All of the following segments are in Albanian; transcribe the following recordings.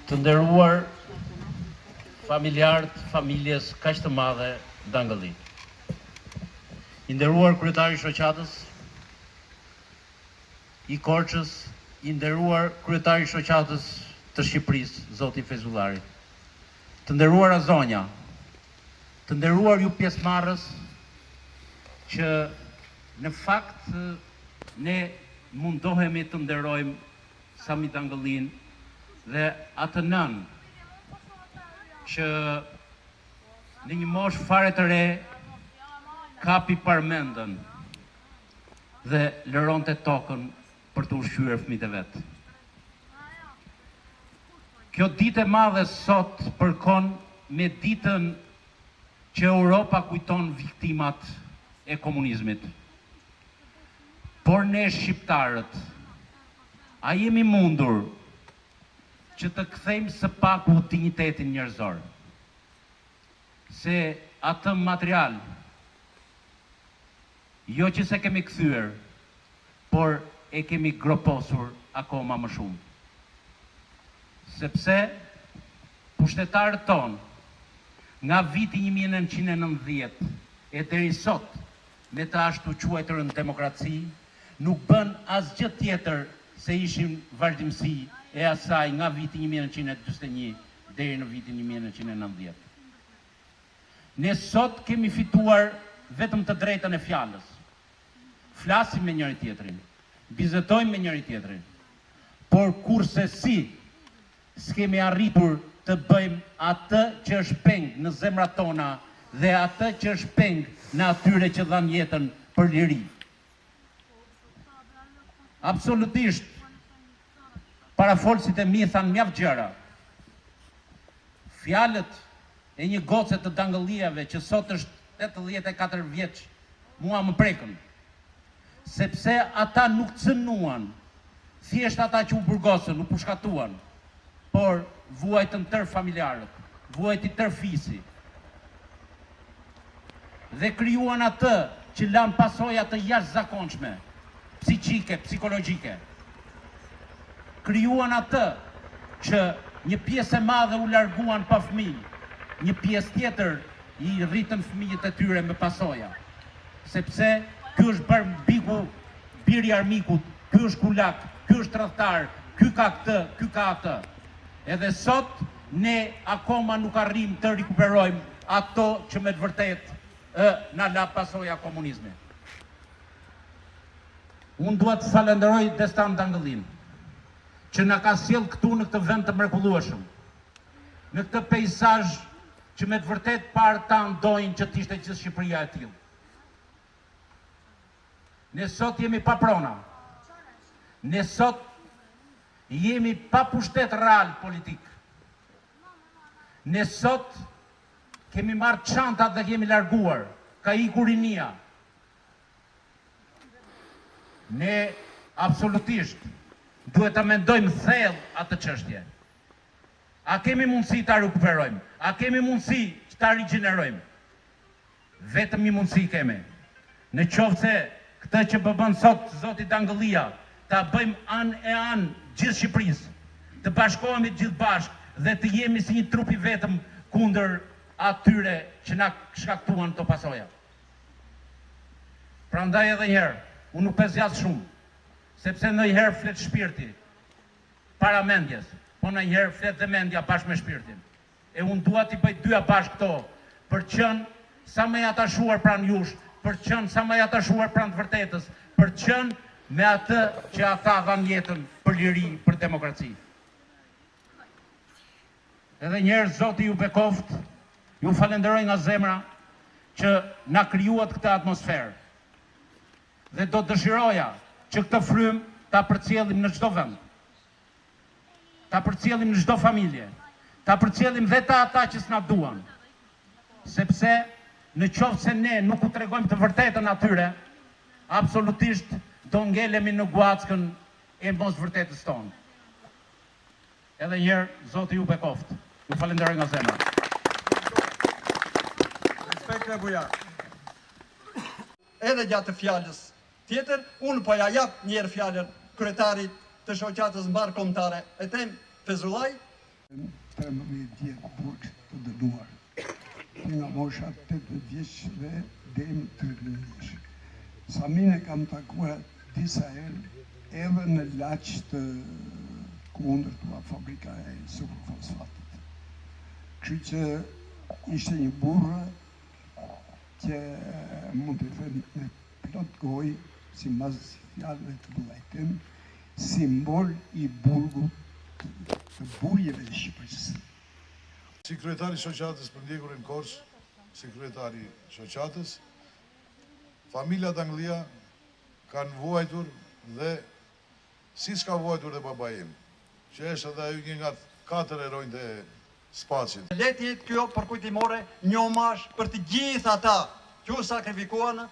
Të nderuar familjarët familjes kaq të madhe Dangëlli. I nderuar kryetari i shoqatës i Korçës, i nderuar kryetari i shoqatës të Shqipërisë, zoti Fezullari. Të nderuara zonja, të nderuar ju pjesëmarrës që në fakt ne mundohemi të nderojmë Sami Dangëllin dhe atë nën që në një moshë fare të re kapi parmendën dhe lëronte tokën për të ushqyer fëmijët e vet. Kjo ditë e madhe sot përkon me ditën që Europa kujton viktimat e komunizmit. Por ne shqiptarët, a jemi mundur që të kthejmë së paku dinjitetin njerëzor? Se atë material, jo që se kemi kthyer, por e kemi groposur akoma më shumë. Sepse pushtetarët tonë, nga viti 1990 e deri sot, me të ashtu quajturën demokraci, nuk bën asgjë tjetër se ishin vazhdimsi e asaj nga viti 1941 deri në vitin 1990. Ne sot kemi fituar vetëm të drejtën e fjalës. Flasim me njëri tjetrin, bizetojmë me njëri tjetrin, por kurse si s'kemi arritur të bëjmë atë që është peng në zemrat tona dhe atë që është peng në atyre që dhanë jetën për liri. Absolutisht, parafolësit e mi thanë mjaft gjëra. Fjalët e një goce të Dangëllijave që sot është 84 vjeç, mua më prekën. Sepse ata nuk cënuan, thjesht ata që u burgosën, u pushkatuan, por vuajtën tërë familjarët, vuajti tërë fisi. Dhe krijuan atë që lanë pasoja të jashtëzakonshme, psiqike, psikologjike. Krijuan atë që një pjesë e madhe u larguan pa fëmijë, një pjesë tjetër i rritën fëmijët e tyre me pasoja. Sepse ky është bërë biku, biri armikut, ky është kulak, ky është tradhtar, ky ka këtë, ky ka atë. Edhe sot ne akoma nuk arrim të rikuperojmë ato që me të vërtet na la pasoja komunizmi. Unë duhet të falenderoj Destan Dangëllin, që na ka sjell këtu në këtë vend të mrekullueshëm, në këtë peizazh që me të vërtet parë ta ndojnë që t'ishte gjithë Shqipëria e tillë. Ne sot jemi pa prona. Ne sot jemi pa pushtet real politik. Ne sot kemi marrë çantat dhe kemi larguar, ka ikur rinia. Ne absolutisht duhet të mendojmë thellë atë çështje. A kemi mundësi ta rikuperojmë? A kemi mundësi ta rigjenerojmë? Vetëm një mundësi kemi. Në qoftë se këtë që bën sot zoti Dangëllia, ta bëjmë anë e anë gjithë Shqipërisë, të bashkohemi gjithë bashkë dhe të jemi si një trup i vetëm kundër atyre që na shkaktuan këto pasoja. Prandaj edhe një herë, unë nuk zjas shumë, sepse ndonjëherë flet shpirti para mendjes, po ndonjëherë flet dhe mendja bashkë me shpirtin. E unë dua t'i bëj dyja bashkë këto, për qenë sa më i atashuar pranë jush, për qenë sa më i atashuar pranë të vërtetës, për qenë me atë që ata dhanë jetën për liri, për demokraci. Edhe njerë, Zoti ju bekoft, ju falenderoj nga zemra që na krijuat këtë atmosferë. Dhe do dëshiroja që këtë frym ta përcjellim në çdo vend. Ta përcjellim në çdo familje. Ta përcjellim dhe ata që s'na duan. Sepse në qoftë se ne nuk u tregojmë të vërtetën atyre, absolutisht do ngelemi në guackën e mos vërtetës tonë. Edhe njerë, Zoti ju bekoft. Ju falenderoj nga zemra. Respekt e buja. Edhe gjatë fjalës tjetër, unë po ja jap njerë fjallën kryetarit të shoqatës mbar kombëtare e tem Fezullaj, 13 vjetë burg të dënuar, nga mosha 18 vjeç dhe deri në 30 vjeç. Samin e kam takuar disa herë edhe në laq të kundërta fabrika e superfosfatit. Kështu që ishte një burrë që mund të them me plot gojë, si mas fjalëve të vllajtim, simbol i burgut të burjeve të Shqipërisë. Si kryetari i shoqatës për ndjekurin Korç, si kryetari i shoqatës, familja Danglia kanë vuajtur dhe siç ka vuajtur dhe baba im, që është edhe ai një nga 4 heronjtë e Spacit. Le të jetë kjo përkujtimore një omash për të gjithë ata që u sakrifikuan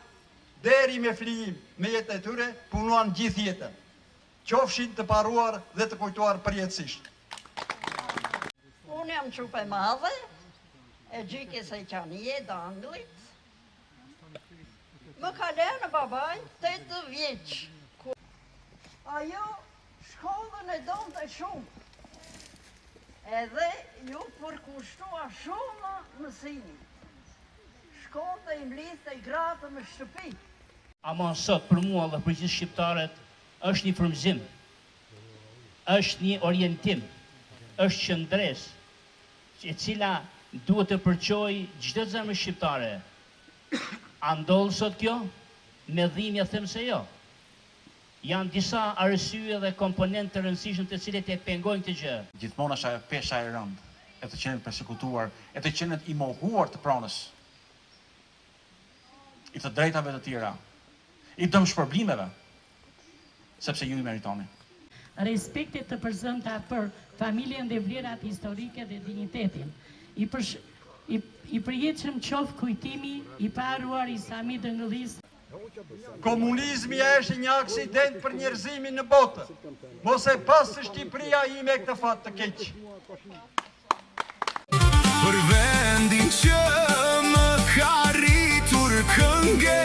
deri me flijim, me jetën e tyre, punuan gjithë jetën. Qofshin të paruar dhe të kujtuar përjetësisht. Unë jam qupe madhe, e gjikës e qanije, Danglit. Më ka lënë babaj 8 vjeç. Ajo shkollën e donte shumë, edhe ju përkushtua shumë mësimin. Shkollë i mlidhte i gratë me shtëpi. Ama sot për mua dhe për gjithë shqiptarët është një frymëzim, është një orientim, është qëndres, e cila duhet të përqoj çdo zemër shqiptare. A ndodh sot kjo? Me dhimbje them se jo. Janë disa arsye dhe komponentë të rëndësishëm të cilët e pengojnë këtë gjë. Gjithmonë është ajo pesha e rëndë, e të qenë përsekutuar, e të qenë i mohuar të pronës, i të drejtave të tjera, i dëmshpërblimeve, sepse ju i meritoni. Respektet të përzënta për familjen dhe vlerat historike dhe dignitetin. I përjetshëm qoftë kujtimi i paruar i Sami Dëngëllis. Komunizmi është një aksident për njerëzimin në botë, mos e pas se Shqipëria ime këtë fat të keq. Për vendin që më ka rritur këngë